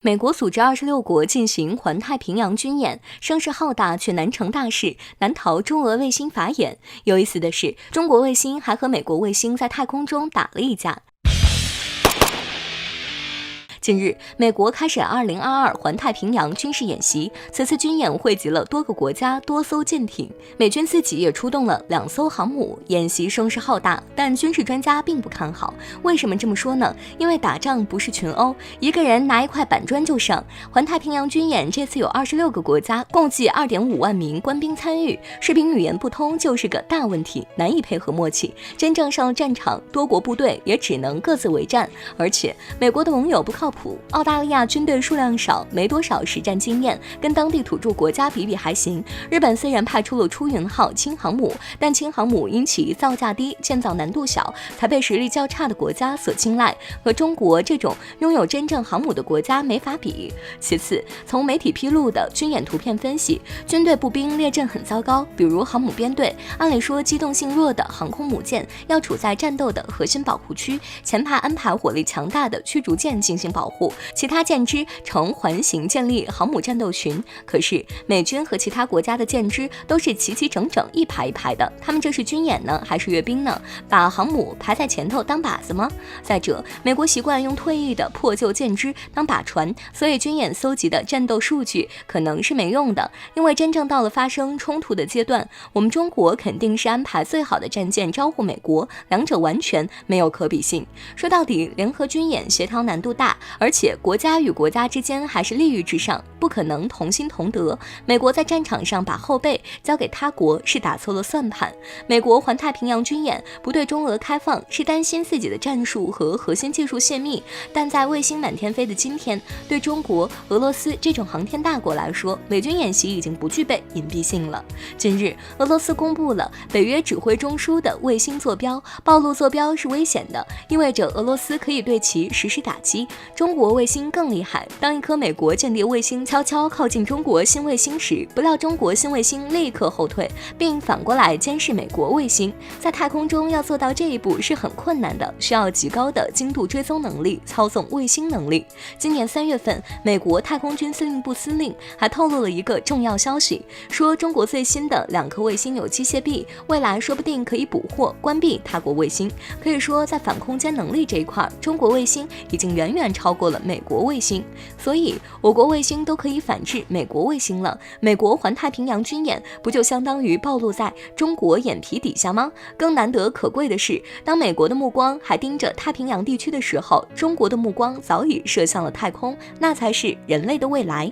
美国组织26国进行环太平洋军演，声势浩大却难成大事，难逃中俄卫星法眼。有意思的是，中国卫星还和美国卫星在太空中打了一架。近日，美国开始2022环太平洋军事演习，此次军演汇集了多个国家多艘舰艇，美军自己也出动了2艘航母，演习声势浩大，但军事专家并不看好。为什么这么说呢？因为打仗不是群殴，一个人拿一块板砖就上。环太平洋军演这次有26个国家，共计2.5万名官兵参与，士兵语言不通就是个大问题，难以配合默契。真正上了战场，多国部队也只能各自为战，而且美国的盟友不靠谱。澳大利亚军队数量少，没多少实战经验，跟当地土著国家比比还行。日本虽然派出了出云号轻航母，但轻航母因其造价低、建造难度小，才被实力较差的国家所青睐，和中国这种拥有真正航母的国家没法比。其次，从媒体披露的军演图片分析，军队步兵列阵很糟糕，比如航母编队，按理说机动性弱的航空母舰要处在战斗的核心保护区，前排安排火力强大的驱逐舰进行保护，其他舰只呈环形建立航母战斗群。可是美军和其他国家的舰只都是齐齐整整一排一排的，他们这是军演呢还是阅兵呢？把航母排在前头当靶子吗？再者，美国习惯用退役的破旧舰只当靶船，所以军演搜集的战斗数据可能是没用的，因为真正到了发生冲突的阶段，我们中国肯定是安排最好的战舰招呼美国，两者完全没有可比性。说到底，联合军演协调难度大，而且国家与国家之间还是利益至上，不可能同心同德。美国在战场上把后背交给他国，是打错了算盘。美国环太平洋军演不对中俄开放，是担心自己的战术和核心技术泄密，但在卫星满天飞的今天，对中国、俄罗斯这种航天大国来说，美军演习已经不具备隐蔽性了。近日，俄罗斯公布了北约指挥中枢的卫星坐标，暴露坐标是危险的，意味着俄罗斯可以对其实施打击。中国卫星更厉害，当一颗美国间谍卫星悄悄靠近中国新卫星时，不料中国新卫星立刻后退，并反过来监视美国卫星。在太空中要做到这一步是很困难的，需要极高的精度追踪能力、操纵卫星能力。今年3月份，美国太空军司令部司令还透露了一个重要消息，说中国最新的2颗卫星有机械臂，未来说不定可以捕获、关闭他国卫星。可以说，在反空间能力这一块，中国卫星已经远远超过了美国卫星，所以我国卫星都可以反制美国卫星了。美国环太平洋军演不就相当于暴露在中国眼皮底下吗？更难得可贵的是，当美国的目光还盯着太平洋地区的时候，中国的目光早已射向了太空，那才是人类的未来。